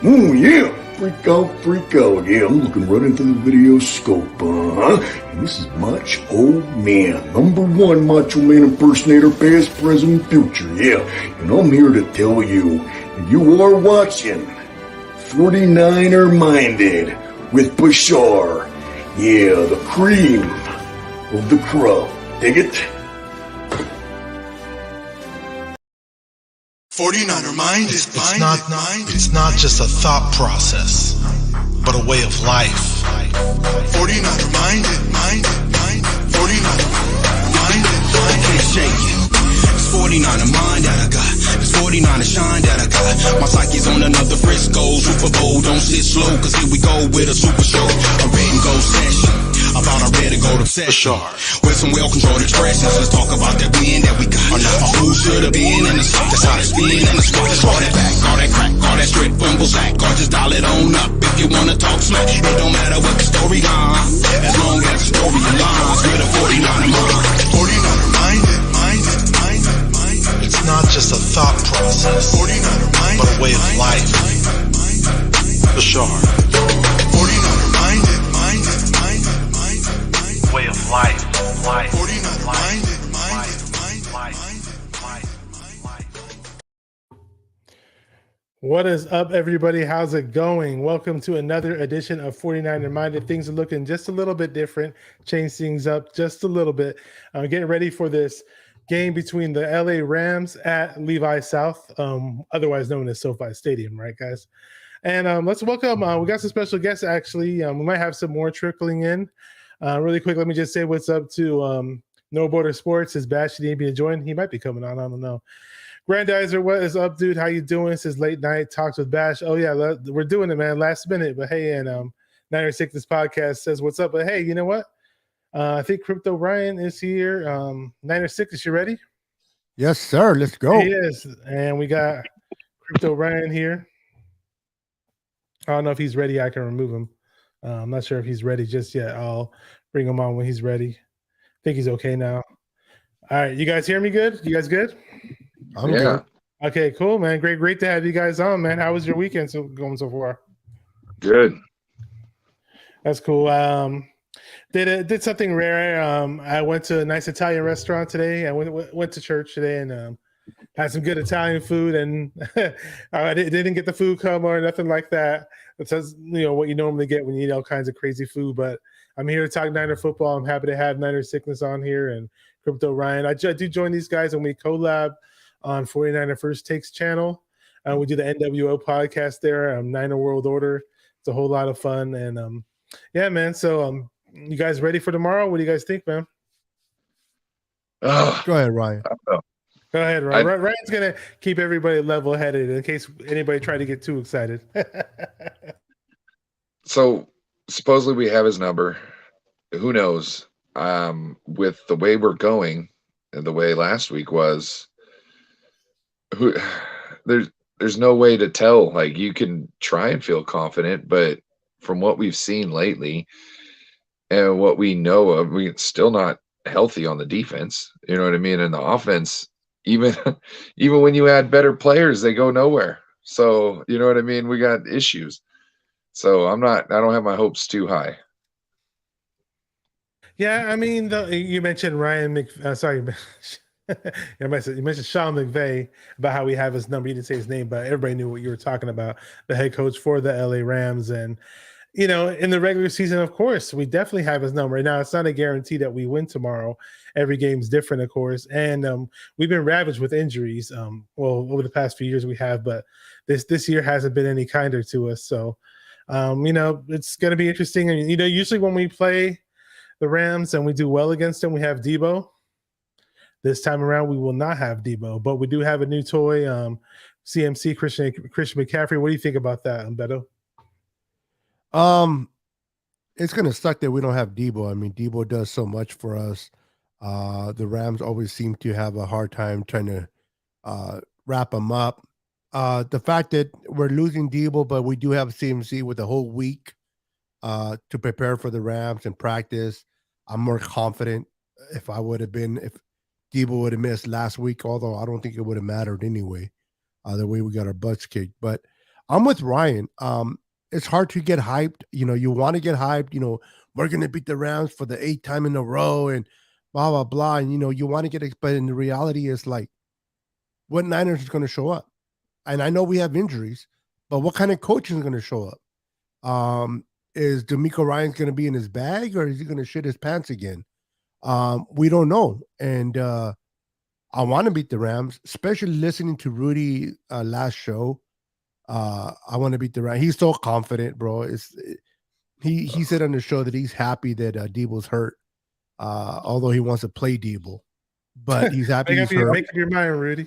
Oh, yeah. Freak out. Yeah, I'm looking right into the video scope, And this is Macho Man, #1 Macho Man impersonator, past, present, future, yeah. And I'm here to tell you, you are watching 49er Minded with Bashar. Yeah, the cream of the crop. Dig it? 49er Mind is it's not just a thought process, but a way of life. 49er Mind, 49er Mind, can't shake it. It's 49er Mind that I got. It's 49er Shine that I got. My psyche's on another Frisco Super Bowl. Don't sit slow, cause here we go with a super show. A red and gold session about our red and gold obsession. With some well-controlled expressions, let's talk about that win that we got. Who should have been in the spot? That's how they spin in the spot. All that back, all that crack, all that straight fumble sack. Or just dial it on up if you wanna talk smack. It don't matter what the story on, as long as the story aligns with a 49er mind. 49er minded. It's not just a thought process, 49er minded, but a way of life. For sure. 49er minded. Way of life. 49er minded. What is up, everybody? How's it going? Welcome to another edition of 49er Minded. Things are looking just a little bit different. Change things up just a little bit. Getting ready for this game between the LA Rams at Levi South, otherwise known as SoFi Stadium, right, guys? And let's welcome, we got some special guests, actually. We might have some more trickling in. Really quick, let me just say what's up to No Border Sports. His Bash, he didn't be joined. He might be coming on, I don't know. Grandizer, what is up, dude? How you doing? This is Late Night Talks with Bash. Oh, yeah, we're doing it, man, last minute. But hey, and Niner Sickness Podcast says what's up. But hey, you know what? I think Crypto Ryan is here. Niner Sickness, you ready? Yes, sir. Let's go. He is. And we got Crypto Ryan here. I don't know if he's ready. I can remove him. I'm not sure if he's ready just yet. I'll bring him on when he's ready. I think he's okay now. All right, you guys hear me good? You guys good? I'm good. Okay, cool, man. Great to have you guys on, man. How was your weekend going so far? Good. That's cool. Did something rare. I went to a nice Italian restaurant today. I went to church today and had some good Italian food, and I didn't get the food coma or nothing like that. It says, what you normally get when you eat all kinds of crazy food. But I'm here to talk Niner football. I'm happy to have Niner Sickness on here and Crypto Ryan. I do join these guys when we collab on 49er First Takes channel. We do the NWO podcast there, Niner World Order. It's a whole lot of fun. And yeah, man. So you guys ready for tomorrow? What do you guys think, man? Go ahead, Ryan. Go ahead, Ryan. Ryan's going to keep everybody level-headed in case anybody tried to get too excited. So supposedly we have his number. Who knows? With the way we're going and the way last week was, there's no way to tell. Like, you can try and feel confident, but from what we've seen lately and what we know of, we're still not healthy on the defense. You know what I mean? And the offense, even when you add better players, they go nowhere. So, you know what I mean? We got issues. So I don't have my hopes too high. Yeah, I mean, you mentioned Ryan you mentioned Sean McVay about how we have his number. You didn't say his name, but everybody knew what you were talking about, the head coach for the LA Rams. And, in the regular season, of course, we definitely have his number. Now, it's not a guarantee that we win tomorrow. Every game's different, of course. And we've been ravaged with injuries. Over the past few years we have, but this year hasn't been any kinder to us. So, it's going to be interesting. And, usually when we play the Rams and we do well against them, we have Debo. This time around, we will not have Debo, but we do have a new toy, CMC, Christian McCaffrey. What do you think about that, Beto? It's going to suck that we don't have Debo. I mean, Debo does so much for us. The Rams always seem to have a hard time trying to wrap him up. The fact that we're losing Debo, but we do have CMC with a whole week to prepare for the Rams and practice, I'm more confident. If Debo would have missed last week, although I don't think it would have mattered anyway, the way we got our butts kicked. But I'm with Ryan. It's hard to get hyped. You want to get hyped. We're gonna beat the Rams for the 8th time in a row, and blah blah blah. And you want to but in the reality is like, what Niners is going to show up? And I know we have injuries, but what kind of coaching is going to show up? Is D'Amico Ryan's going to be in his bag, or is he going to shit his pants again? We don't know. And I want to beat the Rams, especially listening to Rudy last show. I want to beat the Rams. He's so confident, bro. He said on the show that he's happy that Debo's hurt, although he wants to play Debo, but he's happy he's hurt. Make up your mind, Rudy.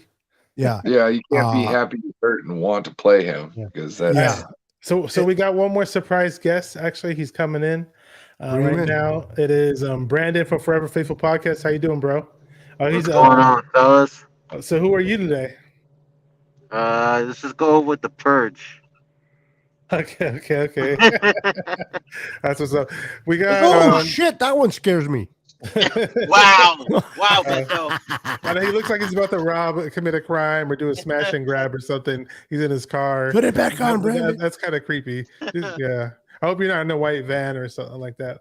Yeah, Yeah, you can't be happy he's hurt and want to play him because that's yeah. So we got one more surprise guest. Actually, he's coming in right now. It is Brandon from Forever Faithful Podcast. How you doing, bro? What's going on, fellas? So who are you today? Let's just go with the Purge. Okay. That's what's up. We got. Oh shit! That one scares me. Wow, Beto. I know he looks like he's about to commit a crime, or do a smash and grab or something. He's in his car. Put it back on, Brandon. That's kind of creepy. Yeah. I hope you're not in a white van or something like that.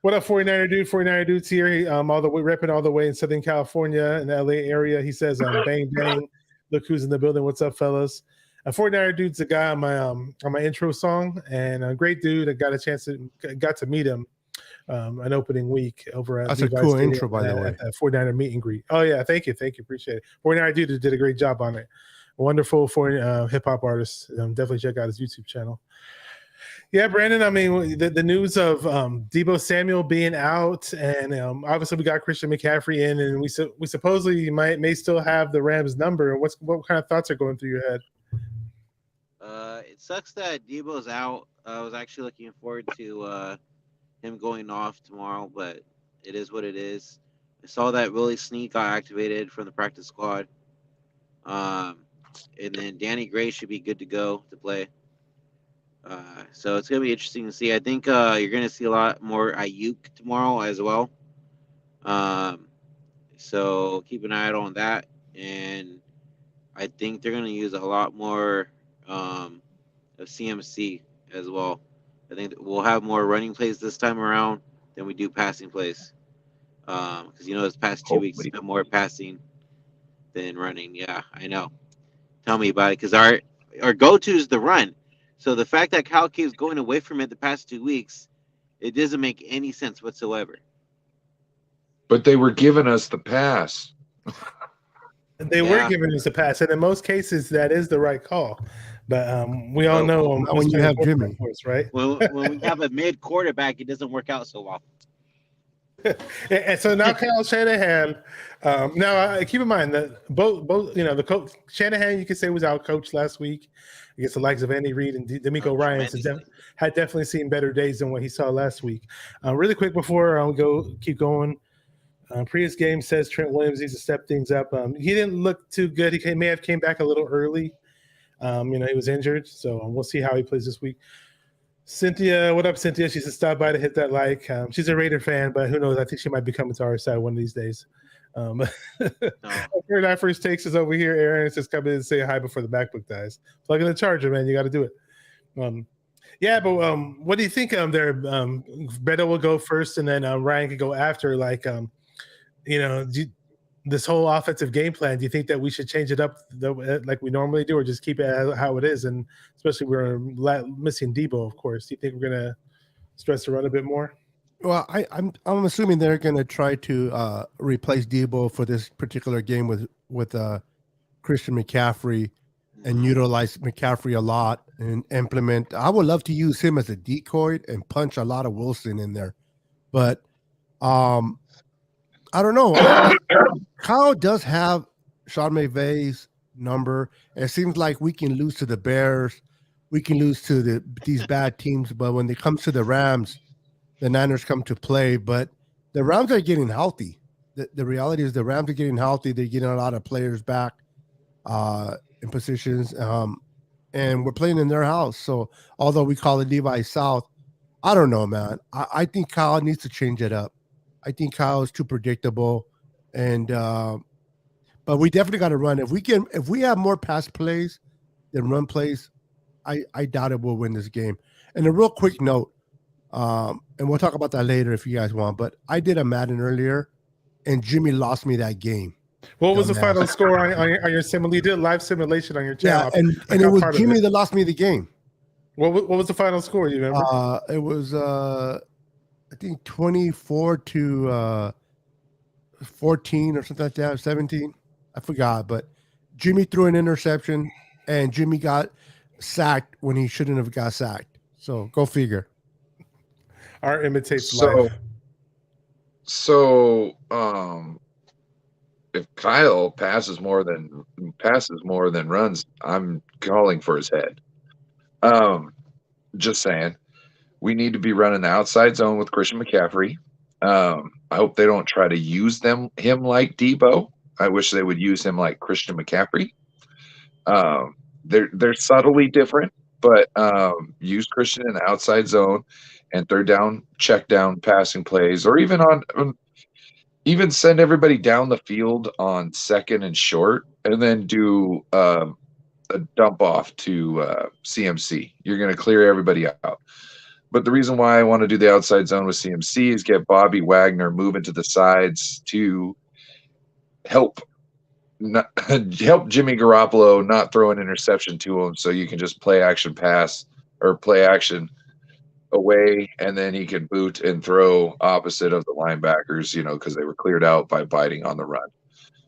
What up, 49er dude? 49er dude's here. All the way repping all the way in Southern California in the LA area. He says, "Bang bang, look who's in the building. What's up, fellas?" 49er dude's a guy on my intro song, and a great dude. I got to meet him an opening week over at that's Levi's a cool Stadium intro, by the way. at 49er meet and greet. Oh yeah, thank you, appreciate it. 49er dude did a great job on it. Wonderful hip hop artist. Definitely check out his YouTube channel. Yeah, Brandon. I mean, the news of Deebo Samuel being out, and obviously we got Christian McCaffrey in, and we supposedly may still have the Rams number. What kind of thoughts are going through your head? It sucks that Deebo's out. I was actually looking forward to him going off tomorrow, but it is what it is. I saw that Willie Sneak got activated from the practice squad, and then Danny Gray should be good to go to play. So it's gonna be interesting to see. I think you're gonna see a lot more Ayuk tomorrow as well. So keep an eye out on that, and I think they're gonna use a lot more of CMC as well. I think that we'll have more running plays this time around than we do passing plays. Because this past 2 weeks, it's been more passing than running. Yeah, I know. Tell me about it, because our go-to is the run. So the fact that Kyle keeps going away from it the past 2 weeks, it doesn't make any sense whatsoever. But they were giving us the pass. They were giving us a pass, and in most cases, that is the right call. But we all know when you have Jimmy, right? When we have a mid quarterback, it doesn't work out so well. And so now Kyle Shanahan. Now keep in mind that both the coach Shanahan, you could say, was out coached last week against the likes of Andy Reid and D'Amico Ryan. Had definitely seen better days than what he saw last week. Really quick before we keep going. Previous game says Trent Williams needs to step things up. He didn't look too good. He may have came back a little early. He was injured, so we'll see how he plays this week. Cynthia, what up, Cynthia? She said stop by to hit that like. She's a Raider fan, but who knows? I think she might be coming to our side one of these days. Our first takes is over here. Aaron is just coming in and say hi before the MacBook dies. Plug in the charger, man. You got to do it. But what do you think? Beto will go first, and then Ryan could go after. This whole offensive game plan. Do you think that we should change it up like we normally do, or just keep it how it is? And especially we're missing Deebo, of course. Do you think we're gonna stress the run a bit more? Well, I'm assuming they're gonna try to replace Deebo for this particular game with Christian McCaffrey and utilize McCaffrey a lot and implement. I would love to use him as a decoy and punch a lot of Wilson in there, but I don't know. Kyle does have Sean McVay's number. It seems like we can lose to the Bears, we can lose to these bad teams, but when it comes to the Rams, the Niners come to play. But the Rams are getting healthy. The reality is the Rams are getting healthy. They're getting a lot of players back in positions, and we're playing in their house. So although we call it Levi South, I don't know, man. I think Kyle needs to change it up. I think Kyle is too predictable, and but we definitely got to run. If we have more pass plays than run plays, I doubt it will win this game. And a real quick note, and we'll talk about that later if you guys want, but I did a Madden earlier, and Jimmy lost me that game. What was the Dumbass. final score on your sim? You did a live simulation on your channel. Yeah, and it was Jimmy that lost me the game. What was the final score? You remember? It was I think 24 to 14 or something like that, 17. I forgot, but Jimmy threw an interception, and Jimmy got sacked when he shouldn't have got sacked. So go figure. Art imitates life. So if Kyle passes more than runs, I'm calling for his head. Just saying, we need to be running the outside zone with Christian McCaffrey. I hope they don't try to use him like Debo. I wish they would use him like Christian McCaffrey. They're subtly different, but use Christian in the outside zone and third down, check down passing plays, or even even send everybody down the field on second and short, and then do a dump off to CMC. You're going to clear everybody out. But the reason why I want to do the outside zone with CMC is get Bobby Wagner moving to the sides to help Jimmy Garoppolo not throw an interception to him, so you can just play action pass or play action away, and then he can boot and throw opposite of the linebackers, because they were cleared out by biting on the run.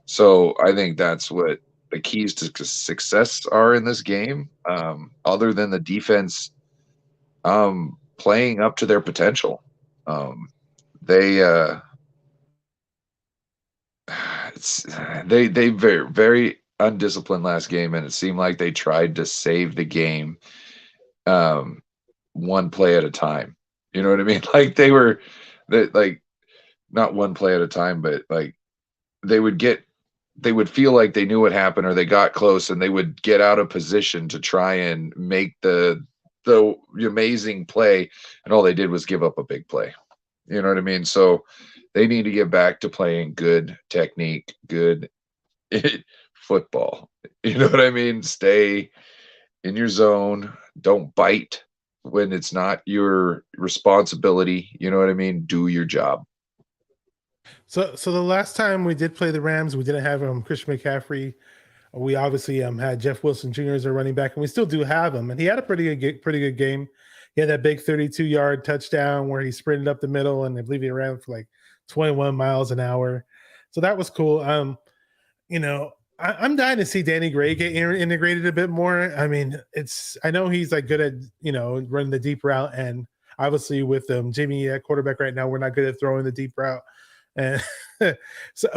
So I think that's what the keys to success are in this game, other than the defense playing up to their potential. They very, very undisciplined last game, and it seemed like they tried to save the game one play at a time. You know what I mean? Like not one play at a time, but like they would feel like they knew what happened, or they got close, and they would get out of position to try and make the amazing play, and all they did was give up a big play. You know what I mean? So they need to get back to playing good technique, good football. You know what I mean? Stay in your zone. Don't bite when it's not your responsibility. You know what I mean? Do your job. So the last time we did play the Rams, we didn't have Christian McCaffrey. We obviously had Jeff Wilson Jr. as our running back, and we still do have him. And he had a pretty good game. He had that big 32-yard touchdown where he sprinted up the middle, and I believe he ran for like 21 miles an hour. So that was cool. I'm dying to see Danny Gray get integrated a bit more. I mean, I know he's like good at running the deep route, and obviously with Jimmy at quarterback right now, we're not good at throwing the deep route. And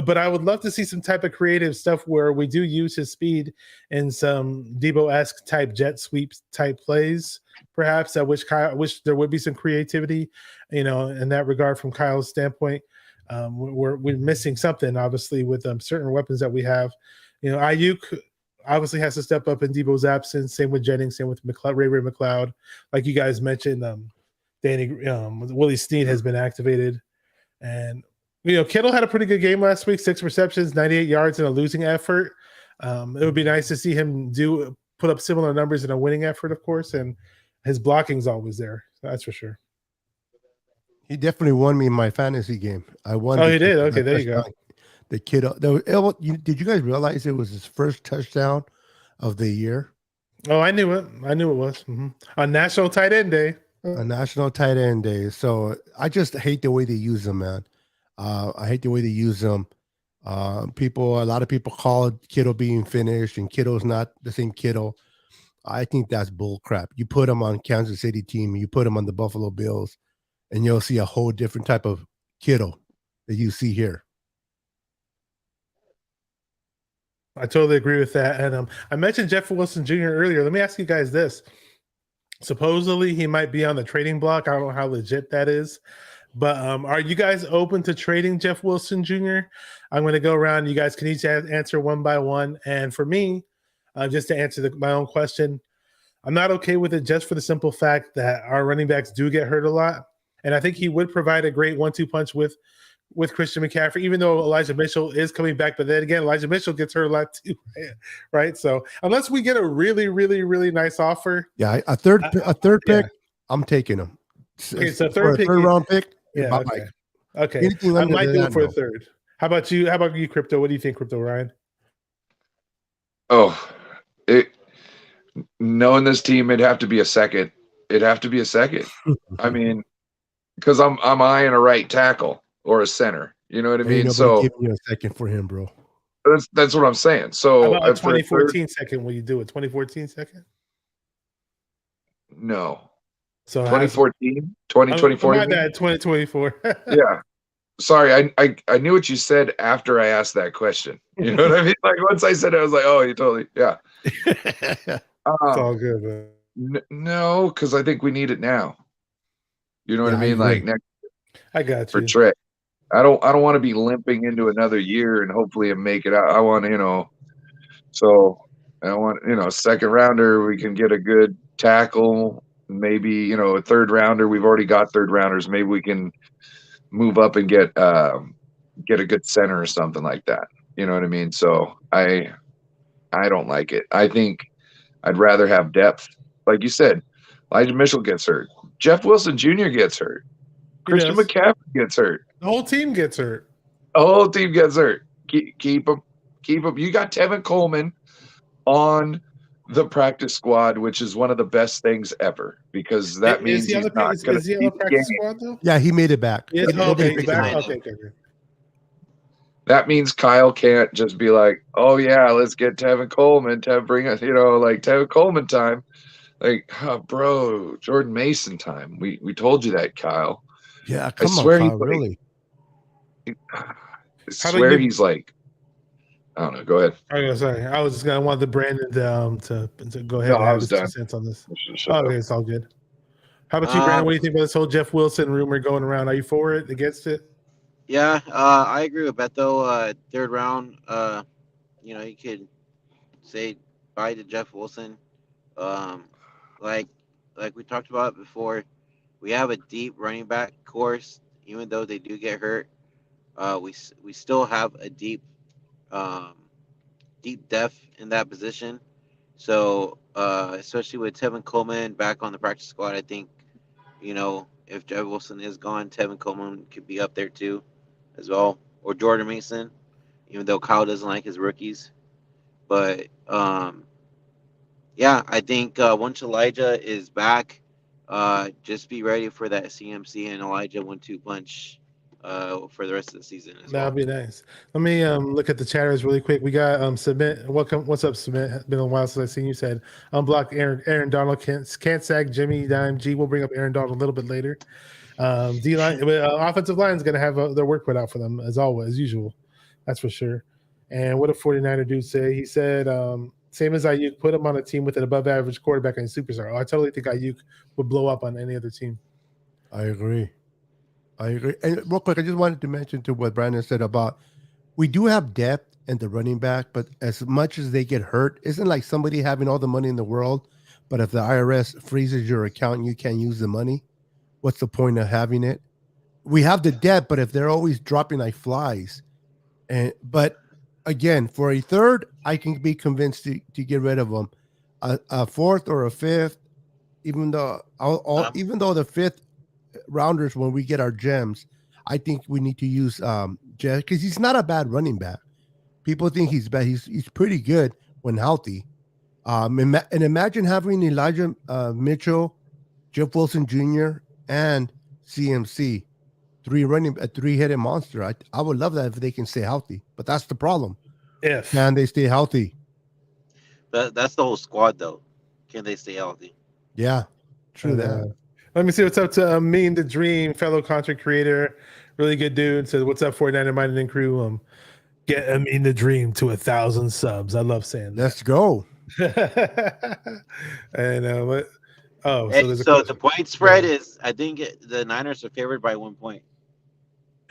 but I would love to see some type of creative stuff where we do use his speed in some Debo-esque type jet sweep type plays. Perhaps I wish there would be some creativity, in that regard from Kyle's standpoint. We're missing something obviously with certain weapons that we have. Ayuk obviously has to step up in Debo's absence. Same with Jennings, same with Ray McLeod. Like you guys mentioned, Willie Snead has been activated, and Kittle had a pretty good game last week, 6 receptions, 98 yards in a losing effort. It would be nice to see him put up similar numbers in a winning effort, of course, and his blocking's always there. That's for sure. He definitely won me in my fantasy game. I won. Oh, he did? Okay, there you go. The kid. Did you guys realize it was his first touchdown of the year? Oh, I knew it. I knew it was. Mm-hmm. On National Tight End Day. A National Tight End Day. So I just hate the way they use him, man. I hate the way they use him. A lot of people call Kittle being finished, and Kittle's not the same Kittle. I think that's bull crap. You put him on Kansas City team, you put him on the Buffalo Bills, and you'll see a whole different type of Kittle that you see here. I totally agree with that. And I mentioned Jeff Wilson Jr. earlier. Let me ask you guys this. Supposedly he might be on the trading block. I don't know how legit that is. But are you guys open to trading Jeff Wilson Jr.? I'm going to go around. You guys can each answer one by one. And for me, just to answer my own question, I'm not okay with it just for the simple fact that our running backs do get hurt a lot. And I think he would provide a great 1-2 punch with with Christian McCaffrey, even though Elijah Mitchell is coming back. But then again, Elijah Mitchell gets hurt a lot too, right? So unless we get a really, really, really nice offer, Yeah, a third pick, yeah. I'm taking him. Okay, so For a third third round pick. yeah, bye-bye. okay. Okay, Anything I under might do that, it for no. a third. How about you? How about you, Crypto? What do you think, Crypto Ryan? Oh, knowing this team, it'd have to be a second. It'd have to be a second. I mean, because I'm eyeing a right tackle or a center. You know what I Ain't mean? nobody So giving you a second for him, bro. that's what I'm saying. How So about a for a 2014 second? Will you do it? 2014 second? no. So 2014, oh, 2024. my bad, 2024. Yeah. Sorry, I knew what you said after I asked that question. You know what I mean? Like once I said it, I was like, oh, you totally, yeah. It's all good, man. No, because I think we need it now. You know what Yeah, I I mean? Like agree. next I got for you. Trey. I don't want to be limping into another year and hopefully make it out. I want, so I want, second rounder, we can get a good tackle, maybe, a third rounder. We've already got third rounders. Maybe we can move up and get a good center or something like that. You know what I mean? So I don't like it. I think I'd rather have depth. Like you said, Elijah Mitchell gets hurt. Jeff Wilson Jr. gets hurt. He Christian does. McCaffrey gets hurt. The whole team gets hurt. The whole team gets hurt. Keep him. Keep him. You got Tevin Coleman on the practice squad, which is one of the best things ever because that means Is he on he's the, not is, going is to he on see the the practice game. squad though? Yeah, he made it back. Yes. He Okay, did he's pick him back. up. Okay. That means Kyle can't just be like, oh yeah, let's get Tevin Coleman to bring us, like Tevin Coleman time. Like, oh, bro, Jordan Mason time. We told you that, Kyle. Yeah, I come on, swear Kyle, he's really. I How about swear you? he's like, I don't know. Go ahead. Oh, sorry. I was just gonna want the Brandon to go ahead No, and I have was his 2 done. cents on this. I should have shut Okay, up. it's all good. How about you, Brandon? What do you think about this whole Jeff Wilson rumor going around? Are you for it? Against it? Yeah, I agree with Beto. Third round, you could say bye to Jeff Wilson. Um, like we talked about before, we have a deep running back course. Even though they do get hurt, we still have a um, deep depth in that position. So especially with Tevin Coleman back on the practice squad, I think if Jeff Wilson is gone, Tevin Coleman could be up there too, as well, or Jordan Mason, even though Kyle doesn't like his rookies. But yeah, I think once Elijah is back, just be ready for that CMC and Elijah 1-2 punch for the rest of the season as well. That'd be nice. Let me look at the chatters really quick. We got Submit. Welcome. What's up, Submit? Been a while since I've seen you. Said unblock Aaron Donald. Can't sag Jimmy Dime G. We'll bring up Aaron Donald a little bit later. D line, offensive line is going to have their work put out for them as always, as usual. That's for sure. And what a 49er dude say? He said, same as Ayuk, put him on a team with an above average quarterback and superstar. Oh, I totally think Ayuk would blow up on any other team. I agree. And real quick, I just wanted to mention to what Brandon said about we do have depth in the running back, but as much as they get hurt, isn't like somebody having all the money in the world, but if the IRS freezes your account and you can't use the money, what's the point of having it? We have the depth, but if they're always dropping like flies, but again, for a third, I can be convinced to get rid of them. A fourth or a fifth, even though the fifth rounders when we get our gems, I think we need to use Jeff because he's not a bad running back. People think he's bad. He's pretty good when healthy. And imagine having Elijah Mitchell, Jeff Wilson Jr., and CMC, a three-headed monster. I would love that if they can stay healthy, but that's the problem. Can they stay healthy? That's the whole squad, though. Can they stay healthy? Yeah, true that. Let me see what's up to Mean the Dream, fellow content creator, really good dude. Says, "What's up, 49er Minded and crew? Get Mean the Dream to 1,000 subs." I love saying that. Let's go. And what? Oh, so the point spread is, I think the Niners are favored by 1 point.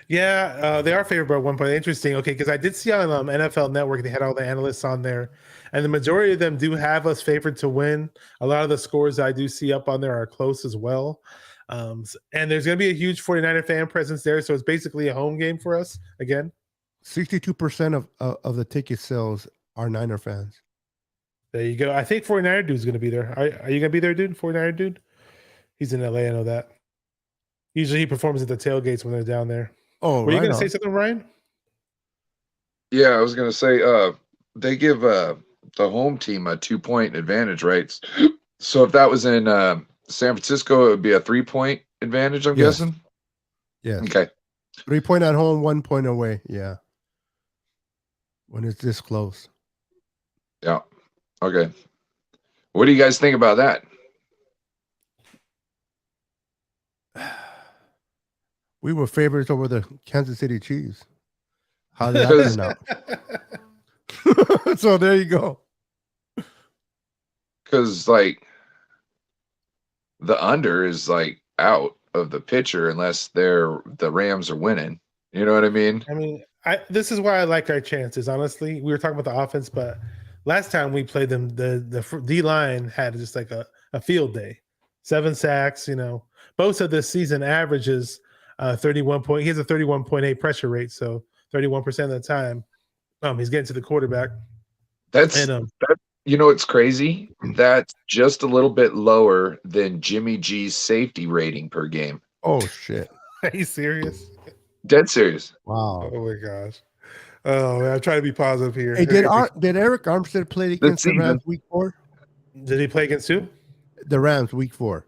Yeah, they are favored by 1 point. Interesting. Okay, because I did see on NFL Network they had all the analysts on there, and the majority of them do have us favored to win. A lot of the scores I do see up on there are close as well. And there's going to be a huge 49er fan presence there. So it's basically a home game for us again. 62% of the ticket sales are Niner fans. There you go. I think 49er dude's going to be there. Are you going to be there, dude? 49er dude? He's in LA. I know that. Usually he performs at the tailgates when they're down there. Oh, Were you right going to say on. something, Ryan? Yeah, I was gonna say they give the home team a 2-point advantage, right? So if that was in San Francisco, it would be a 3-point advantage, I'm Yes. guessing. Yes. Okay. 3 point at home, 1 point away. Yeah. When it's this close. Yeah. Okay. What do you guys think about that? We were favorites over the Kansas City Chiefs. How did that Because- turn out? So there you go. Because like the under is like out of the picture unless the Rams are winning. You know what I mean? I mean, this is why I like our chances. Honestly, we were talking about the offense, but last time we played them, the D line had just like a field day, 7 sacks. You know, Bosa this season averages 31 point. He has a 31.8 pressure rate, so 31% of the time, he's getting to the quarterback. That's And you know, it's crazy. That's just a little bit lower than Jimmy G's safety rating per game. Oh shit. are you serious? Dead serious. Wow. Oh my gosh. Oh man, I'm trying to be positive here. Hey, did Eric Armstead play against the season. Rams week 4? Did he play against who? The Rams week 4.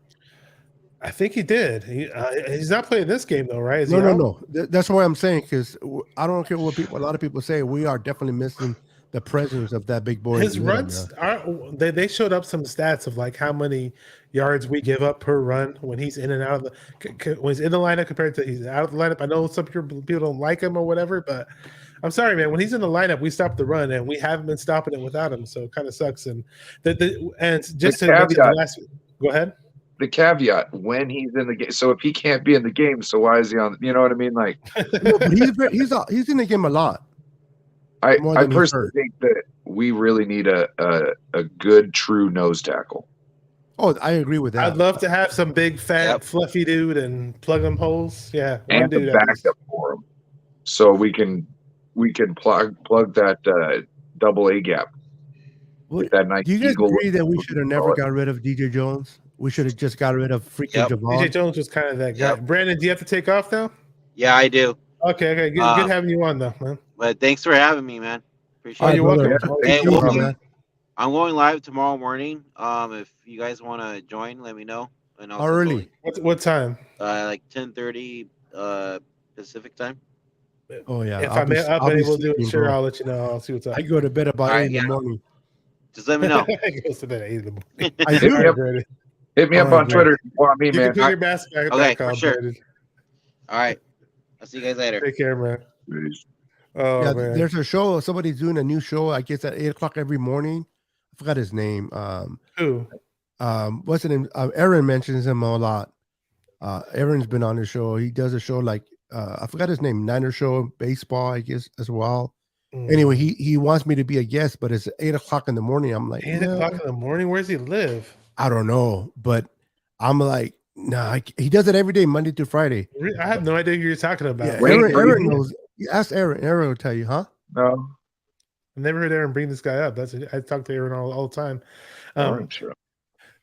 I think he did. He's not playing this game though, right? Is No, he no, out? no. That's why I'm saying, because I don't care what a lot of people say. We are definitely missing the presence of that big boy. His in the middle, runs man. are they showed up some stats of like how many yards we give up per run when he's in and out of the when he's in the lineup compared to he's out of the lineup. I know some people don't like him or whatever, but I'm sorry, man. When he's in the lineup, we stop the run, and we haven't been stopping it without him. So it kind of sucks. And just to mention the last, go ahead. The caveat when he's in the game. So if he can't be in the game, so why is he on? You know what I mean? Like, No, but he's in the game a lot. I More than he's personally hurt. think that we really need a good true nose tackle. Oh, I agree with that. I'd love to have some big, fat, Yep. fluffy dude and plug them holes. Yeah, one And the dude. at least. backup for him, so we can plug that double A gap. What- With that nice Do you guys eagle agree that we look. should have never got rid of DJ Jones? We should have just got rid of freaking Yep. Javon. DJ Jones was kind of that guy. Yep. Brandon, do you have to take off now? Yeah, I do. Okay, good having you on though, man. But thanks for having me, man. Appreciate Oh, it. you're brother. welcome. Yeah. Hey, Thank you, well, man. I'm going live tomorrow morning. If you guys want to join, let me know. And How early? What time? Like 10:30 Pacific time. Oh yeah. If I'll I'm be able to do sleeping, it, sure, bro. I'll let you know. I'll see what's up. I go to bed about All right, 8 in yeah. the morning. Just let me know. He goes to bed at 8 in the morning. I Hit do. me up. Brandon. Hit me up All right, on Twitter if you want me, You can man. put your mask back Okay, back on, for sure. Brandon. All right. I'll see you guys later. Take care, man. I- Oh Yeah, man. there's a show. Somebody's doing a new show. I guess at 8:00 every morning. I forgot his name. Who? What's his name? Aaron mentions him a lot. Aaron's been on the show. He does a show like I forgot his name. Niner Show, baseball, I guess, as well. Anyway, he wants me to be a guest, but it's 8:00 in the morning. I'm like, 8:00 in the morning. Where does he live? I don't know, but I'm like, nah. He does it every day, Monday through Friday. I have no idea who you're talking about. Yeah, Wait, Aaron knows. You ask Aaron. Aaron will tell you, huh? No, I've never heard Aaron bring this guy up. I talk to Aaron all the time. sure.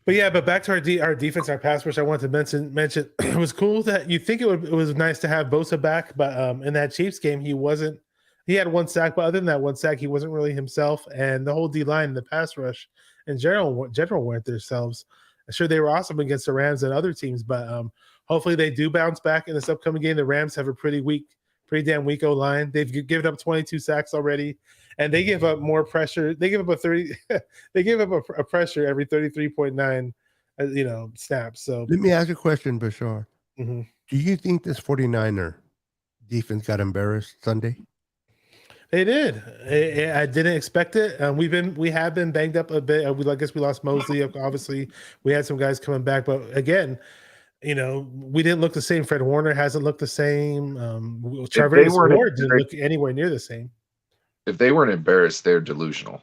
But back to our defense, our pass rush. I wanted to mention it was cool that you think it was nice to have Bosa back, but in that Chiefs game he wasn't. He had 1 sack, but other than that 1 sack, he wasn't really himself. And the whole D line, the pass rush in general weren't themselves. I'm sure they were awesome against the Rams and other teams, but hopefully they do bounce back in this upcoming game. The Rams have a pretty damn weak O line. They've given up 22 sacks already, and they give up more pressure. They give up a 30. They give up a pressure every 33.9, snaps. So Let me ask you a question, Bashar. Mhm. Do you think this 49er defense got embarrassed Sunday? They did. I didn't expect it. We have been banged up a bit. I guess we lost Mosley. Obviously, we had some guys coming back, but again, we didn't look the same. Fred Warner hasn't looked the same. Travis Ward didn't look anywhere near the same. If they weren't embarrassed, they're delusional.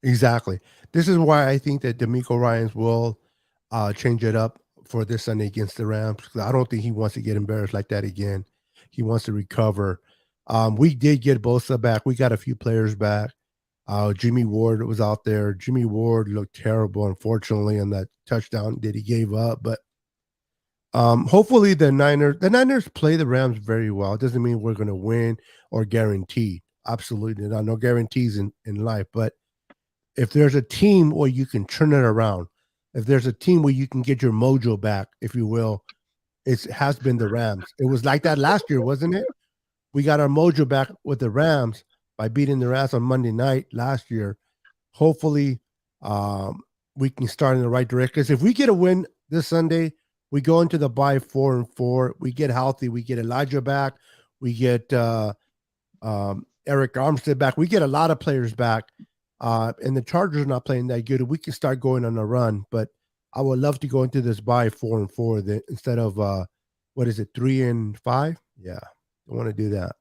Exactly. This is why I think that D'Amico Ryans will change it up for this Sunday against the Rams. 'Cause I don't think he wants to get embarrassed like that again. He wants to recover. We did get Bosa back. We got a few players back. Jimmy Ward was out there. Jimmy Ward looked terrible, unfortunately, on that touchdown that he gave up. But hopefully the Niners play the Rams very well. It doesn't mean we're going to win or guarantee. Absolutely not. No guarantees in life. But if there's a team where you can turn it around, if there's a team where you can get your mojo back, if you will, it has been the Rams. It was like that last year, wasn't it? We got our mojo back with the Rams by beating the Rams on Monday night last year. Hopefully, we can start in the right direction. Because if we get a win this Sunday, we go into the bye 4-4. We get healthy. We get Elijah back. We get Eric Armstead back. We get a lot of players back. And the Chargers are not playing that good. We can start going on a run. But I would love to go into this bye 4-4 instead of 3-5? Yeah, I want to do that.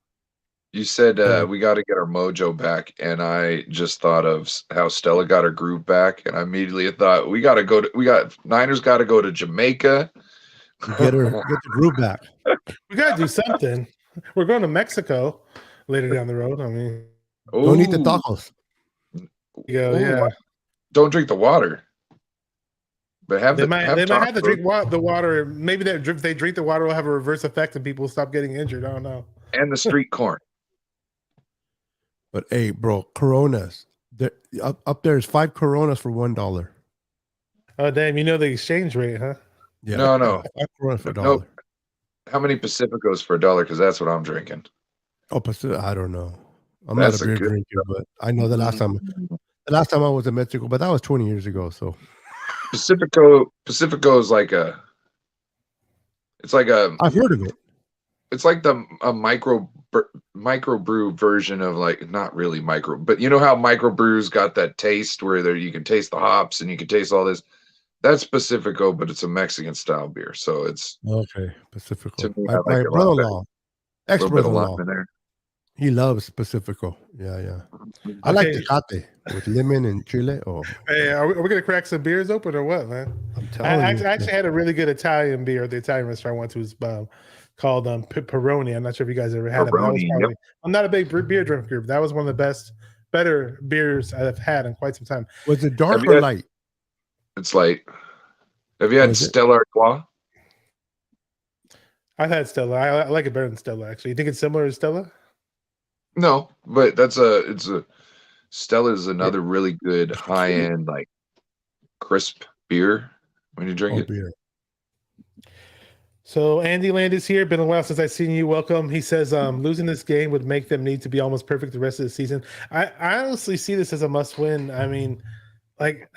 You said we got to get our mojo back, and I just thought of how Stella got her groove back, and I immediately thought Niners got to go to Jamaica. Get the groove back. We gotta do something. We're going to Mexico later down the road. I mean, don't eat the tacos. Yeah. Don't drink the water. But they might have to drink the water. Maybe if they drink the water, will have a reverse effect and people will stop getting injured. I don't know. And the street corn. But hey, bro, Coronas. Up there is 5 Coronas for $1. Oh damn! You know the exchange rate, huh? Yeah. No. 5 Coronas for $1. No. How many Pacificos for $1? Because that's what I'm drinking. Oh, Pacific. I don't know. I'm not a beer drinker, but I know the last time I was in Mexico, but that was 20 years ago. So Pacifico is I've heard of it. It's like a micro brew version of, like, not really micro, but you know how micro brews got that taste where you can taste the hops and you can taste all this. That's Pacifico, but it's a Mexican style beer. So it's okay. Pacifico. To me, My brother-in-law, ex-brother-in-law, in there. He loves Pacifico. Yeah. I like Tecate with lemon and chile. Oh, hey, are we gonna crack some beers open or what, man? I'm telling you. I actually had a really good Italian beer at the Italian restaurant I went to. Was called Peroni. I'm not sure if you guys ever had it. I'm not a big beer drinker. That was one of the better beers I've had in quite some time. Was it dark or light? It's light. Have you had Stella Artois? I've had Stella. I like it better than Stella, actually. You think it's similar to Stella? No, but Stella is another really good high-end, like, crisp beer when you drink it. Beer. So Andy Land is here. Been a while since I've seen you. Welcome. He says losing this game would make them need to be almost perfect the rest of the season. I honestly see this as a must-win. I mean, like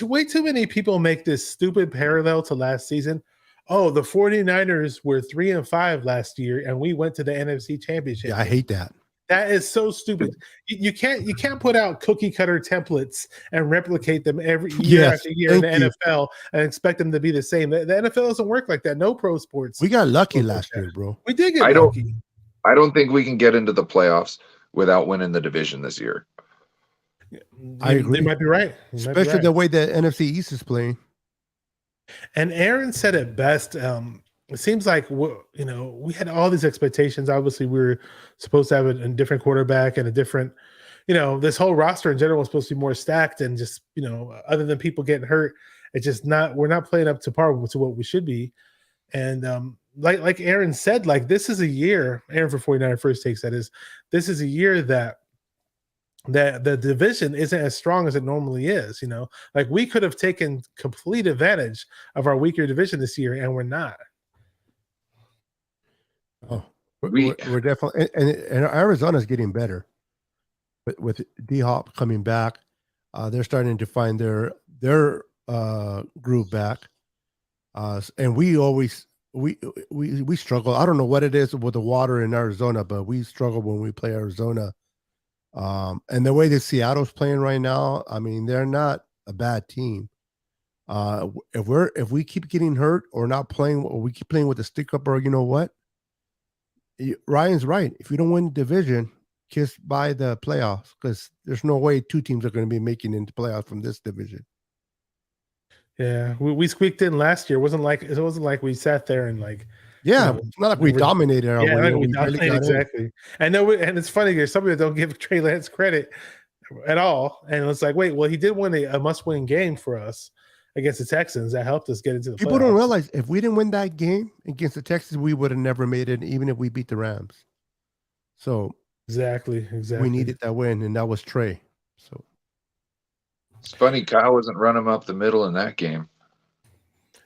way too many people make this stupid parallel to last season. Oh, the 49ers were 3-5 last year, and we went to the NFC Championship. Yeah, I hate that. That is so stupid. You can't put out cookie cutter templates and replicate them every year after year in the NFL and expect them to be the same. The NFL doesn't work like that. No pro sports. We got lucky last year, bro. We did get lucky. I don't think we can get into the playoffs without winning the division this year. I agree. You might be right. Especially the way the NFC East is playing. And Aaron said it best. It seems like we had all these expectations. Obviously, we were supposed to have a different quarterback and a different, this whole roster in general was supposed to be more stacked, and just other than people getting hurt, it's just not. We're not playing up to par to what we should be. And like Aaron said, like this is a year. Aaron for 49 First Takes, that is. This is a year that the division isn't as strong as it normally is. Like we could have taken complete advantage of our weaker division this year, and we're not. Oh, we're definitely, and Arizona's getting better, but with D-Hop coming back, they're starting to find their groove back. And we always we struggle. I don't know what it is with the water in Arizona, but we struggle when we play Arizona. And the way that Seattle's playing right now, I mean, they're not a bad team. If we keep getting hurt or not playing, or we keep playing with the stick up, or you know what? Ryan's right. If you don't win the division, kiss by the playoffs, because there's no way 2 teams are going to be making into playoffs from this division. Yeah, we squeaked in last year. It wasn't like we sat there and like, you Yeah, know, it's not like we dominated our yeah, way like in. we We barely dominated got in. exactly. And no, and it's funny. There's some people that don't give Trey Lance credit at all, and it's like, wait, well, he did win a must-win game for us against the Texans that helped us get into the People don't playoffs. realize if we didn't win that game against the Texans, we would have never made it, even if we beat the Rams. So Exactly, we exactly. needed that win, and that was Trey. So It's funny, Kyle wasn't running him up the middle in that game.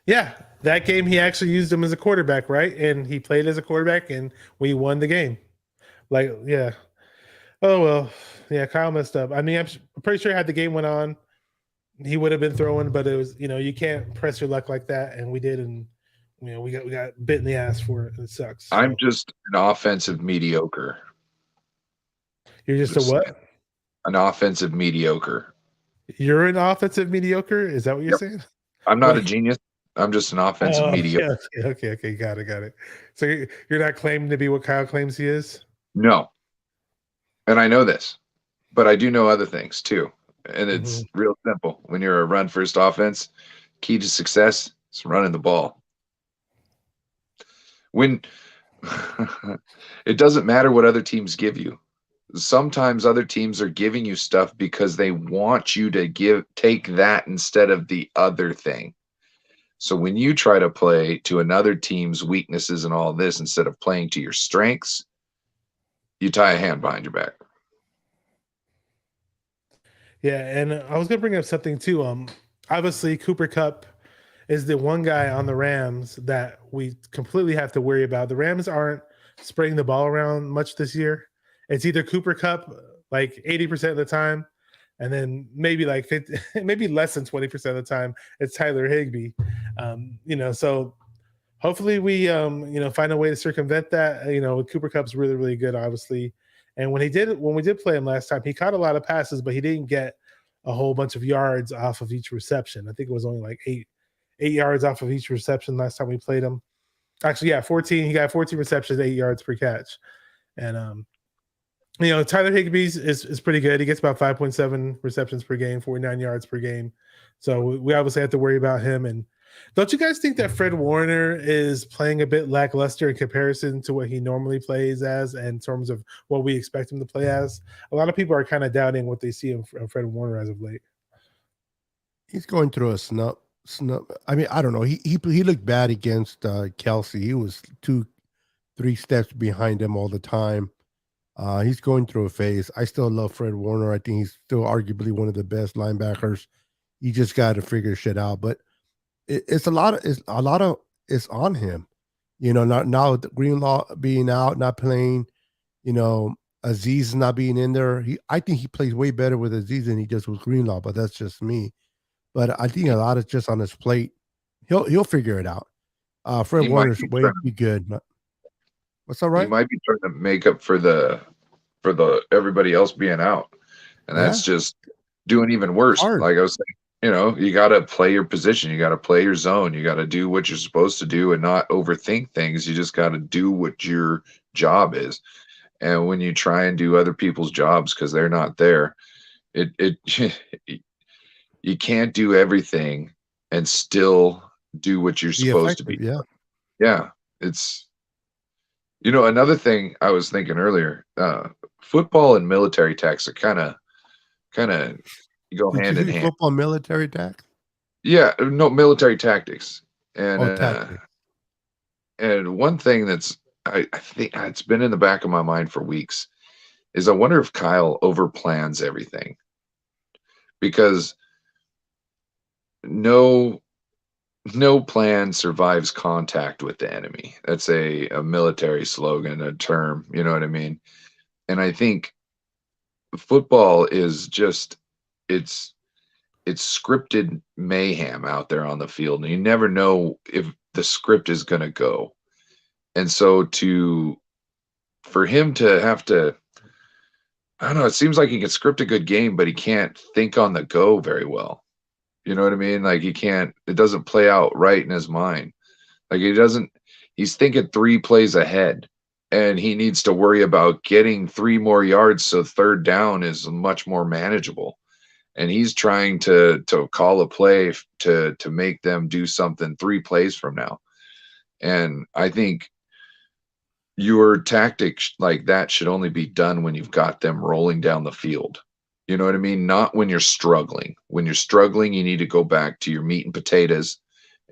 Yeah, that game he actually used him as a quarterback, right? And he played as a quarterback, and we won the game. Like, yeah. Oh well, yeah. Kyle messed up. I mean, I'm pretty sure had the game went on, he would have been throwing, but it was, you can't press your luck like that, and we did, and we got bit in the ass for it. It sucks. I'm So just an offensive mediocre. you're just a Just saying. what? An offensive mediocre. You're an offensive mediocre. Is that what you're Yep. saying? I'm not What? a genius. I'm just an offensive Oh, mediocre. okay. Got it. So you're not claiming to be what Kyle claims he is. No. And I know this, but I do know other things too. And it's real simple. When you're a run first offense, key to success is running the ball. When it doesn't matter what other teams give you. Sometimes other teams are giving you stuff because they want you to take that instead of the other thing. So when you try to play to another team's weaknesses and all this instead of playing to your strengths, you tie a hand behind your back. Yeah, and I was gonna bring up something too. Obviously Cooper Cup is the one guy on the Rams that we completely have to worry about. The Rams aren't spreading the ball around much this year. It's either Cooper Cup like 80% of the time, and then maybe like 50, maybe less than 20% of the time it's Tyler Higbee. So hopefully we find a way to circumvent that. Cooper Cup's really, really good, obviously. And when we did play him last time, he caught a lot of passes, but he didn't get a whole bunch of yards off of each reception. I think it was only like eight yards off of each reception last time we played him. Actually, yeah, 14. He got 14 receptions, 8 yards per catch. And Tyler Higbee's is pretty good. He gets about 5.7 receptions per game, 49 yards per game. So we obviously have to worry about him. And don't you guys think that Fred Warner is playing a bit lackluster in comparison to what he normally plays as, and in terms of what we expect him to play as? A lot of people are kind of doubting what they see in Fred Warner as of late. he's going through a snub. I mean, I don't know. He looked bad against Kelsey. He was 2-3 steps behind him all the time. He's going through a phase. I still love Fred Warner. I think he's still arguably one of the best linebackers. You just got to figure shit out. But it's on him. Not now with Greenlaw being out, not playing. Aziz not being in there. I think he plays way better with Aziz than he does with Greenlaw. But that's just me. But I think a lot is just on his plate. He'll figure it out. Fred Warner's way too good. What's that right? He might be trying to make up for the everybody else being out, and that's just doing even worse. Hard. Like I was saying, you got to play your position, you got to play your zone, you got to do what you're supposed to do, and not overthink things. You just got to do what your job is. And when you try and do other people's jobs because they're not there, it you can't do everything and still do what you're supposed to be. Yeah. It's another thing I was thinking earlier, football and military tax are kind of go hand in hand. Football, military tax? Yeah, no, military tactics. And tactics. And one thing that's I think it's been in the back of my mind for weeks is I wonder if Kyle overplans everything, because no plan survives contact with the enemy. That's a military slogan, a term, you know what I mean? And I think football is just it's scripted mayhem out there on the field, and you never know if the script is going to go. And so for him to have to, I don't know, it seems like he can script a good game, but he can't think on the go very well. You know what I mean? Like it doesn't play out right in his mind. Like he's thinking 3 plays ahead, and he needs to worry about getting 3 more yards. So third down is much more manageable. and he's trying to call a play to make them do something 3 plays from now. And I think your tactics like that should only be done when you've got them rolling down the field. You know what I mean? Not when you're struggling. When you're struggling, you need to go back to your meat and potatoes,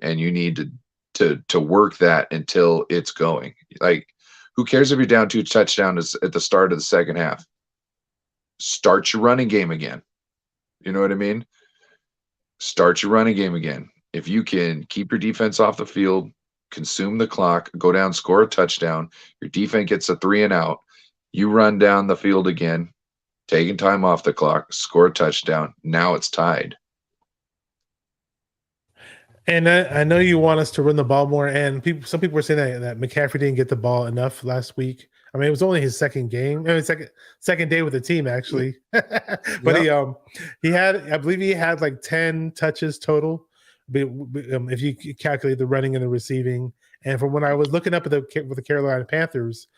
and you need to work that until it's going. Like, who cares if you're down 2 touchdowns at the start of the second half? Start your running game again. You know what I mean? Start your running game again. If you can keep your defense off the field, consume the clock, go down, score a touchdown, your defense gets a 3 and out, you run down the field again, taking time off the clock, score a touchdown. Now it's tied. And I know you want us to run the ball more, and some people were saying that McCaffrey didn't get the ball enough last week. I mean, it was only his second game, I mean, second day with the team actually. But he had, I believe he had like 10 touches total, if you calculate the running and the receiving. And from when I was looking up with the Carolina Panthers,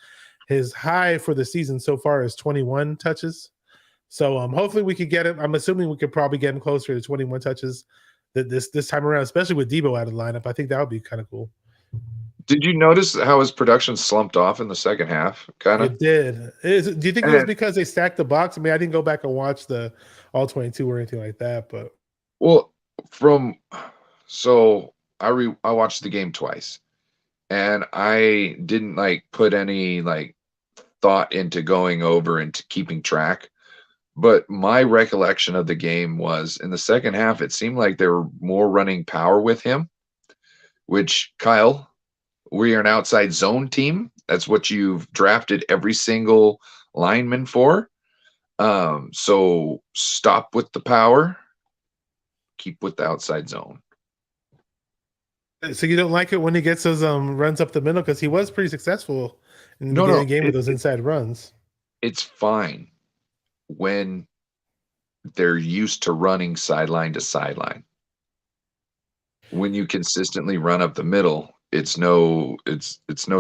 his high for the season so far is 21 touches. So hopefully we could get him. I'm assuming we could probably get him closer to 21 touches this time around, especially with Debo out of the lineup. I think that would be kind of cool. Did you notice how his production slumped off in the second half? Kind of. It did. Do you think it was because they stacked the box? I mean, I didn't go back and watch the all 22 or anything like that, but I watched the game twice, and I didn't like put any like thought into going over and keeping track. But my recollection of the game was in the second half, it seemed like they were more running power with him, which, Kyle, we are an outside zone team. That's what you've drafted every single lineman for. So stop with the power, keep with the outside zone. So you don't like it when he gets those runs up the middle, because he was pretty successful in the beginning of the game with those inside runs. It's fine when they're used to running sideline to sideline. When you consistently run up the middle, it's no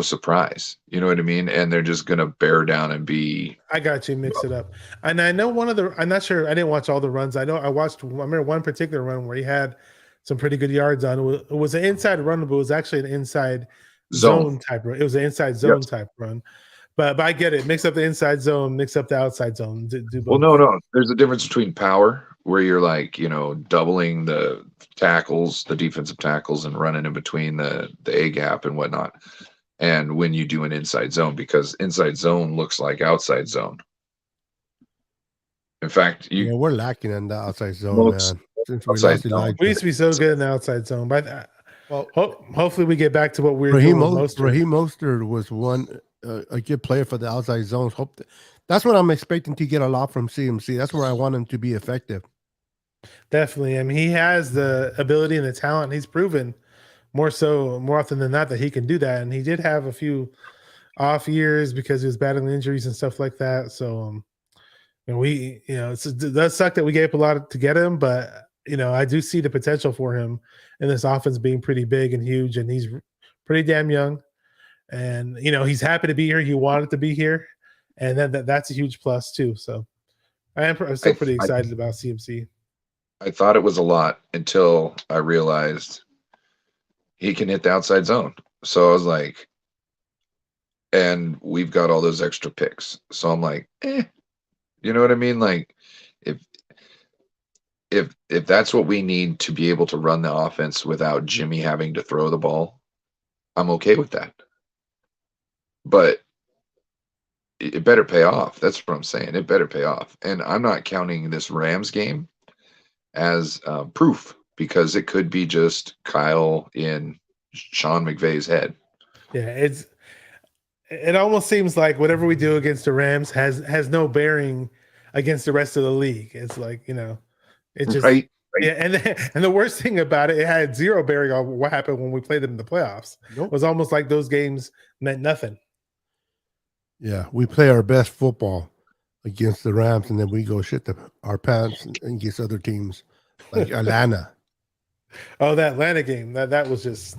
surprise. You know what I mean? And they're just gonna bear down and be. I got you, mix it up. And I know I'm not sure, I didn't watch all the runs. I remember one particular run where he had some pretty good yards on. It was an inside run, but it was actually an inside zone type run. It was an inside zone type run. But I get it. Mix up the inside zone, mix up the outside zone. Do both. Well, no. There's a difference between power, where you're like, doubling the tackles, the defensive tackles, and running in between the A gap and whatnot. And when you do an inside zone, because inside zone looks like outside zone. In fact, we're lacking in the outside zone, man. Since we used to be so good in the outside zone, but hopefully we get back to what we were doing. Raheem Mostert was a good player for the outside zones. That's what I'm expecting to get a lot from CMC. That's where I want him to be effective. Definitely. I mean, he has the ability and the talent. He's proven more often than not that he can do that. And he did have a few off years because he was battling injuries and stuff like that. So, it does suck that we gave up a lot to get him, but I do see the potential for him in this offense being pretty big and huge, and he's pretty damn young. And he's happy to be here. He wanted to be here, and then that's a huge plus too. So I'm still pretty excited about CMC. I thought it was a lot until I realized he can hit the outside zone. So I was like, and we've got all those extra picks. So I'm like, you know what I mean? Like, if that's what we need to be able to run the offense without Jimmy having to throw the ball, I'm okay with that. But it better pay off. That's what I'm saying. It better pay off. And I'm not counting this Rams game as proof, because it could be just Kyle in Sean McVay's head. Yeah, it almost seems like whatever we do against the Rams has no bearing against the rest of the league. It's like, it just right. Yeah, and the worst thing about it had zero bearing on what happened when we played them in the playoffs. Nope. It was almost like those games meant nothing. Yeah, we play our best football against the Rams, and then we go shit our pants against other teams like Atlanta. Oh, that Atlanta game, that was just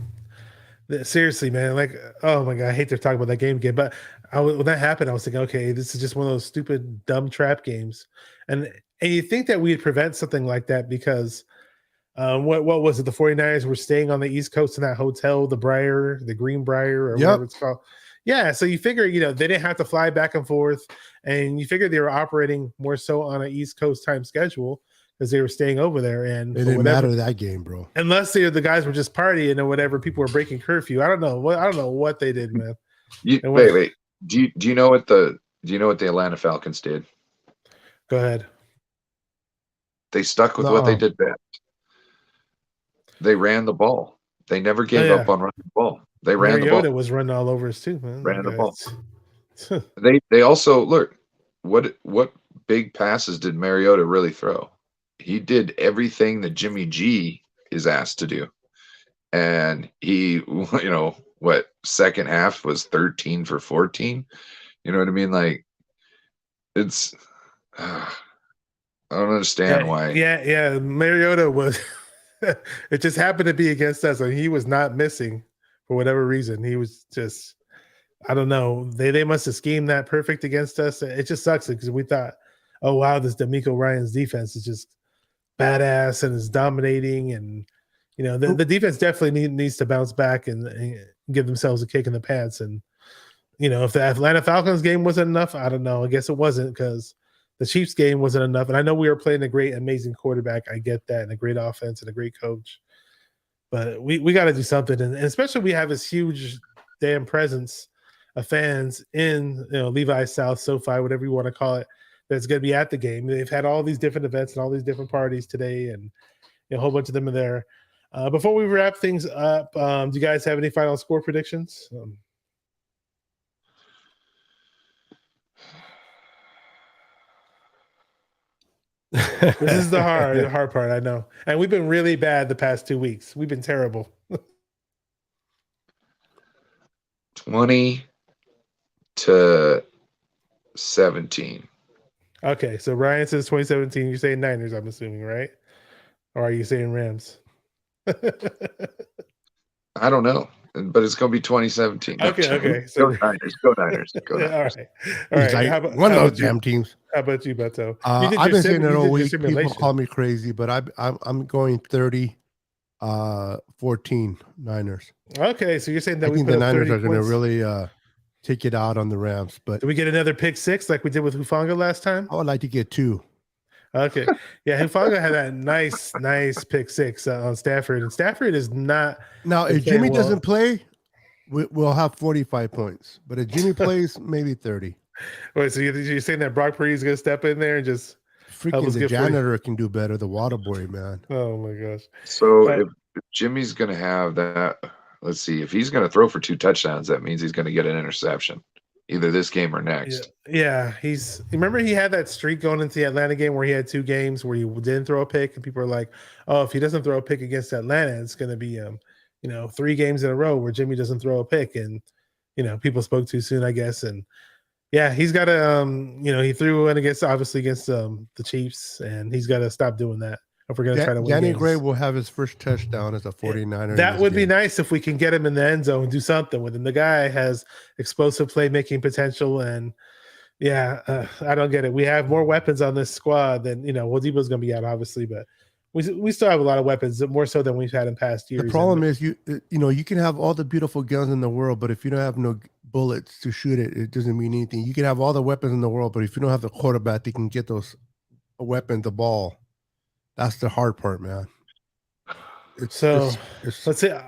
seriously, man. Like, oh my god, I hate to talk about that game again. But when that happened, I was thinking, okay, this is just one of those stupid, dumb trap games. And And you think that we'd prevent something like that because what was it? The 49ers were staying on the East Coast in that hotel, the Greenbrier or whatever Yep. it's called. Yeah, so you figure, they didn't have to fly back and forth, and you figure they were operating more so on an East Coast time schedule because they were staying over there. And It for didn't whatever, matter that game, bro. unless the guys were just partying or whatever, people were breaking curfew. I don't know what they did, man. And what, Wait. Do you know what the Atlanta Falcons did? go ahead. They stuck with what they did best. They ran the ball. They never gave up on running the ball. They ran the ball. Mariota was running all over us too, man. Ran the ball. They also look what big passes did Mariota really throw? He did everything that Jimmy G is asked to do, and he, what second half was 13 for 14. You know what I mean? Like it's. I don't understand why. Yeah. Mariota was. It just happened to be against us, and he was not missing for whatever reason. He was just, I don't know. They must have schemed that perfect against us. It just sucks because we thought, oh wow, this D'Amico Ryan's defense is just badass and is dominating, and the defense definitely needs to bounce back and give themselves a kick in the pants. And if the Atlanta Falcons game wasn't enough, I don't know. I guess it wasn't because the Chiefs game wasn't enough. And I know we were playing a great, amazing quarterback. I get that, and a great offense and a great coach. But we got to do something, and especially we have this huge damn presence of fans in Levi's South, SoFi, whatever you want to call it, that's going to be at the game. They've had all these different events and all these different parties today, and a whole bunch of them are there. Before we wrap things up, do you guys have any final score predictions? This is the hard part, I know. And we've been really bad the past 2 weeks. We've been terrible. 20-17. Okay, so Ryan says 2017. You're saying Niners, I'm assuming, right? Or are you saying Rams? I don't know, but it's going to be 2017. Okay. So Go Niners. Go Niners. Go Niners. All right. Like, one of those damn teams. How about you, Beto? I've been saying it all week. People call me crazy, but I'm going 30-14 Niners. Okay, so you're saying that I think the Niners are going to really take it out on the Rams. But do we get another pick six like we did with Hufanga last time? I would like to get 2. Okay, yeah, Hufanga had that nice pick six on Stafford, and Stafford is not. Now, if Jimmy doesn't play, we'll have 45 points. But if Jimmy plays, maybe 30. Wait, so you're saying that Brock Purdy is going to step in there and just freaking the janitor can do better, the water boy, man. Oh my gosh. So if Jimmy's going to have that, let's see, if he's going to throw for 2 touchdowns, that means he's going to get an interception, either this game or next. Yeah, remember he had that streak going into the Atlanta game where he had 2 games where he didn't throw a pick, and people are like, oh, if he doesn't throw a pick against Atlanta, it's going to be 3 games in a row where Jimmy doesn't throw a pick, and people spoke too soon, I guess. And yeah, he's got to he threw in against the Chiefs, and he's got to stop doing that if we're going to try to win. Danny Gray will have his first touchdown as a 49er. That would be nice if we can get him in the end zone and do something with him. The guy has explosive playmaking potential, and I don't get it. We have more weapons on this squad than Debo's going to be out, obviously, but we still have a lot of weapons, more so than we've had in past years. The problem is you can have all the beautiful guns in the world, but if you don't have no bullets to shoot it, it doesn't mean anything. You can have all the weapons in the world, but if you don't have the quarterback that can get those weapons, the ball, that's the hard part, man. Let's say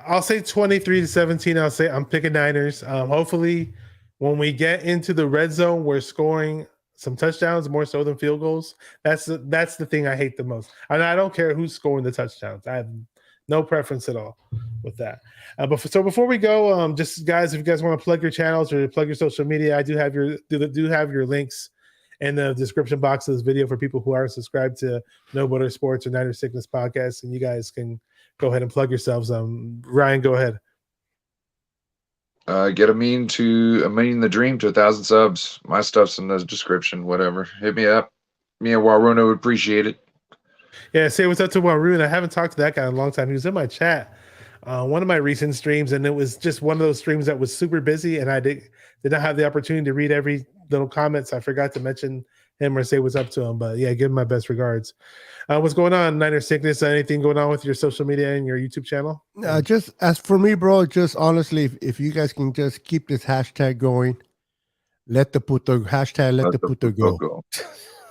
I'll say 23-17. I'm picking Niners. Hopefully, when we get into the red zone, we're scoring some touchdowns more so than field goals. That's the thing I hate the most. And I don't care who's scoring the touchdowns. I have no preference at all with that. Before we go, just guys, if you guys want to plug your channels or plug your social media, I do have your links in the description box of this video for people who aren't subscribed to No Butter Sports or Niner Sickness Podcast, and you guys can go ahead and plug yourselves. Ryan, go ahead. Get a mean the dream to 1,000 subs. My stuff's in the description. Whatever, hit me up. Me and Waruna would appreciate it. Yeah, say what's up to Waruna. I haven't talked to that guy in a long time. He was in my chat, one of my recent streams, and it was just one of those streams that was super busy, and I did not have the opportunity to read every little comments. I forgot to mention him or say what's up to him. But yeah, give him my best regards. What's going on, Niner Sickness? Anything going on with your social media and your YouTube channel? Just as for me, bro, just honestly, if you guys can just keep this hashtag going, let the puto go.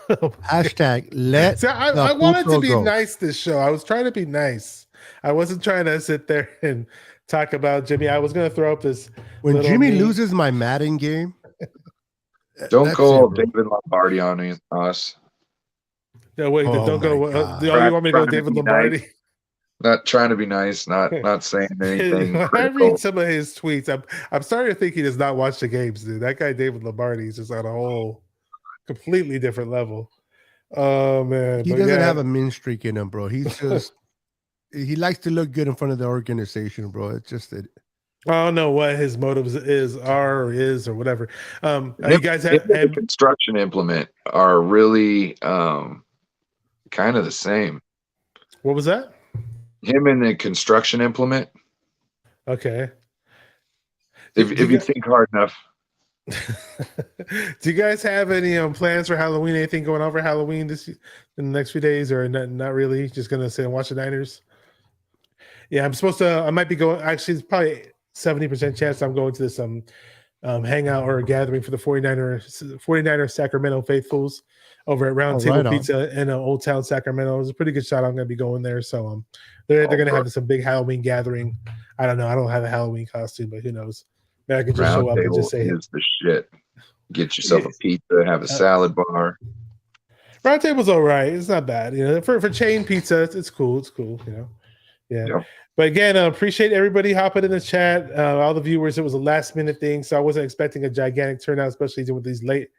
Hashtag let See, the I wanted to puto be go. nice this show. I was trying to be nice. I wasn't trying to sit there and talk about Jimmy. I was going to throw up this. When little Jimmy meme. loses my Madden game, Don't that's call it, bro. David Lombardi on us. No, wait, Oh don't go. my God. Oh, you want me to go Trying to David be Lombardi? Not trying to be nice, not saying anything When I read critical. some of his tweets, I'm starting to think he does not watch the games, dude. That guy David Lombardi is just on a whole completely different level. Oh man, He but doesn't yeah. have a mean streak in him, bro. He's just he likes to look good in front of the organization, bro. It's just that I don't know what his motives are or is or whatever. Him, You guys him have and the construction implement are really kind of the same. what was that? Him and the construction implement. Okay. If you think hard enough, do you guys have any plans for Halloween? Anything going on for Halloween in the next few days, or not really? Just gonna sit and watch the Niners. Yeah, I'm supposed to. I might be going. Actually, it's probably 70% chance I'm going to this hangout or a gathering for the 49er Sacramento faithfuls over at Round Table right on. Pizza in Old Town Sacramento. It's a pretty good shot. I'm going to be going there. So they're going to have some big Halloween gathering. I don't know. I don't have a Halloween costume, but who knows? Maybe I could just Round show up and Table just say is the shit. Get yourself a pizza, have a salad bar. Round Table's all right. It's not bad. You know, for chain pizza, it's cool. It's cool. You know, yeah. Yep. But again, appreciate everybody hopping in the chat. All the viewers. It was a last minute thing, so I wasn't expecting a gigantic turnout, especially with these late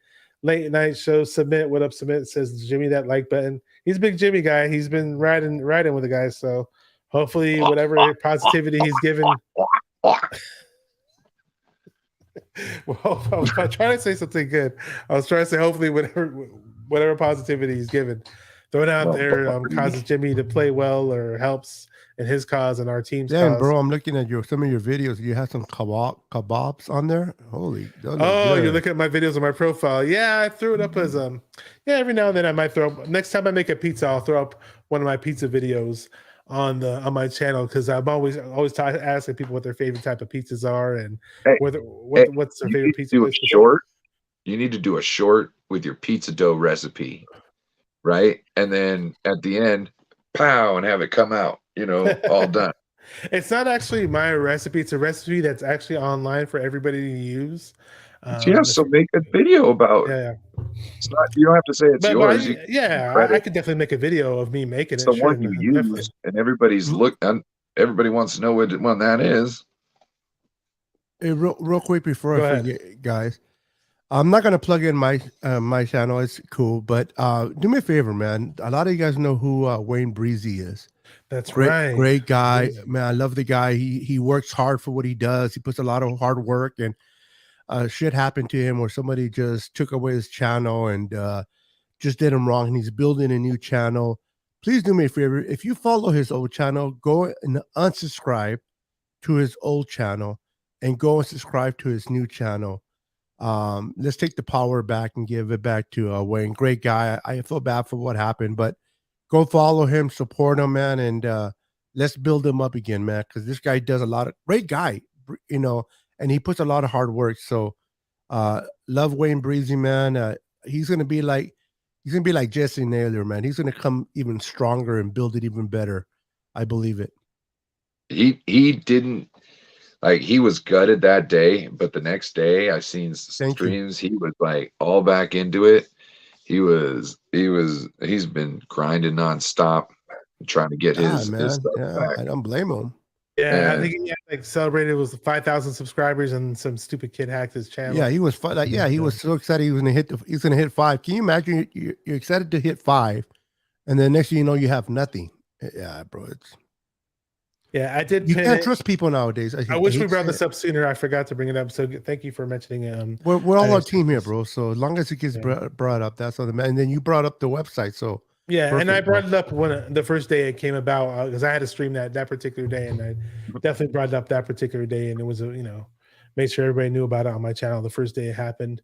night shows. Submit, what up? Submit says Jimmy that like button. He's a big Jimmy guy. He's been riding with the guys. So hopefully, whatever positivity he's given. Well, I was trying to say something good. I was trying to say hopefully whatever positivity he's given, throw it out there causes Jimmy to play well or helps in his cause and our team's Damn, cause. bro, I'm looking at some of your videos. You have some kebabs on there. Holy, oh, you're looking at my videos on my profile. Yeah, I threw it up as every now and then I might throw up. Next time I make a pizza, I'll throw up one of my pizza videos on my channel because I'm always asking people what their favorite type of pizzas are and what's their favorite pizza place. You need to do a short with your pizza dough recipe, right? And then at the end, pow, and have it come out, all done. It's not actually my recipe. It's a recipe that's actually online for everybody to use. So make a video about it. Yeah. It's not, you don't have to say it's yours. I could definitely make a video of me making it's it. the one you use, and everybody wants to know what one that is. Hey, real quick before I forget, guys, I'm not gonna plug in my my channel. It's cool, but do me a favor, man. A lot of you guys know who Wayne Breezy is. That's right. Great guy, man. I love the guy. He works hard for what he does. He puts a lot of hard work, and shit happened to him where somebody just took away his channel and just did him wrong. And he's building a new channel. Please do me a favor. If you follow his old channel, go and unsubscribe to his old channel and go and subscribe to his new channel. Let's take the power back and give it back to Wayne. Great guy. I feel bad for what happened, but go follow him, support him, man, and let's build him up again, man, because this guy does a lot of great guy, and he puts a lot of hard work. So love Wayne Breezy, man. He's gonna be like Jesse Naylor, man. He's gonna come even stronger and build it even better. I believe it. He didn't he was gutted that day, but the next day I seen streams. He was like all back into it. He's been grinding nonstop, trying to get his stuff back. I don't blame him. Yeah, I think he had celebrated was 5,000 subscribers and some stupid kid hacked his channel. Yeah, he was he was so excited he was gonna hit 5. Can you imagine you're excited to hit 5 and then next thing you know you have nothing? Yeah, bro, I did. You can't trust people nowadays. I wish we brought this up sooner. I forgot to bring it up. So thank you for mentioning it. We're all on team here, bro. So as long as it gets brought up, that's all the man. And then you brought up the website, so perfect, and I brought it up when the first day it came about because I had to stream that particular day, and I definitely brought it up that particular day, and it was made sure everybody knew about it on my channel the first day it happened,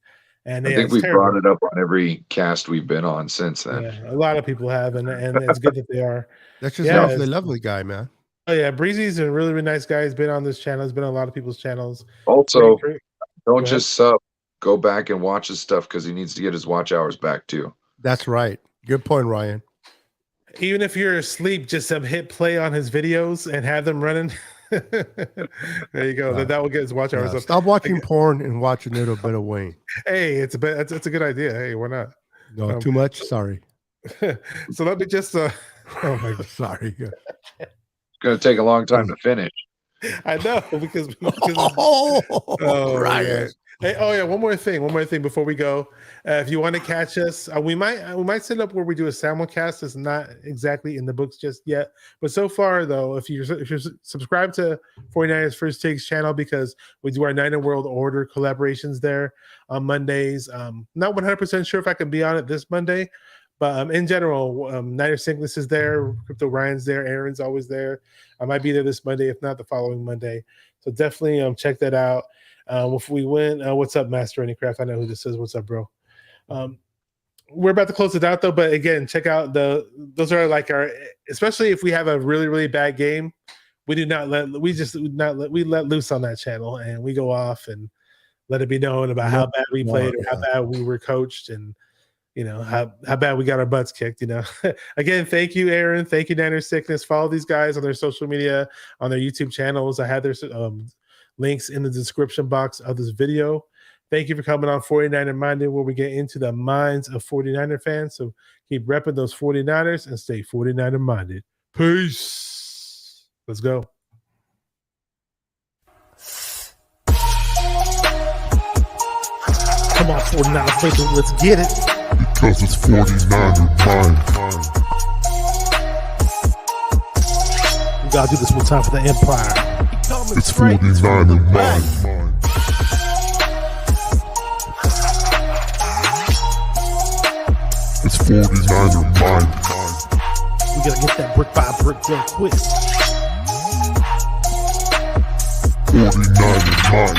And I yeah, think it's we terrible. brought it up on every cast we've been on since then. Yeah, a lot of people have, and it's good that they are. That's just Yeah, lovely, lovely guy, man. oh yeah, Breezy's a really, really nice guy. He's been on this channel. He's been on a lot of people's channels. Also, Go don't ahead. just sub. Go back and watch his stuff because he needs to get his watch hours back too. That's right. Good point, Ryan. Even if you're asleep, just hit play on his videos and have them running. There you go. That will get his watch hours up. Stop watching porn and watch a little bit of Wayne. Hey, it's a good idea. Hey, why not? No, too much. Sorry. So let me just. Oh my God. Sorry. It's going to take a long time to finish. I know because oh, Ryan. Hey, oh yeah, one more thing before we go. If you want to catch us, we might set up where we do a simulcast. It's not exactly in the books just yet, but so far though, if you're subscribed to 49ers First Takes channel, because we do our Night and World Order collaborations there on Mondays. Not 100% sure if I can be on it this Monday, but in general, Niner Sickness is there, Crypto Ryan's there, Aaron's always there. I might be there this Monday, if not the following Monday. So definitely check that out. If we win, what's up, Master Anycraft? I know who this is. What's up, bro? We're about to close it out though, but again, check out those are like our, especially if we have a really, really bad game, we let loose on that channel and we go off and let it be known about how bad we played or how bad we were coached, and how bad we got our butts kicked. Again, thank you, Aaron. Thank you, Niner Sickness. Follow these guys on their social media, on their YouTube channels. I have their links in the description box of this video. Thank you for coming on 49er Minded, where we get into the minds of 49er fans. So keep repping those 49ers and stay 49er minded. Peace. Let's go. Come on, 49er fans, let's get it. Because it's 49er mind. We gotta do this one time for the Empire. It's 49er mind. It's 49er mind. We gotta get that brick by brick done quick. 49er mind.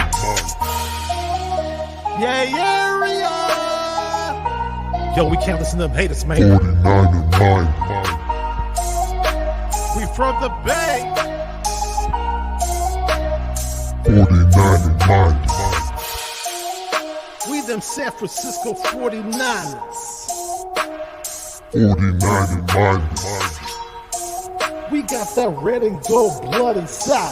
Yo, we can't listen to them haters, man. 49er mind. We from the Bay. 49er mind. We them San Francisco 49ers. 49er mind. We got that red and gold blood inside.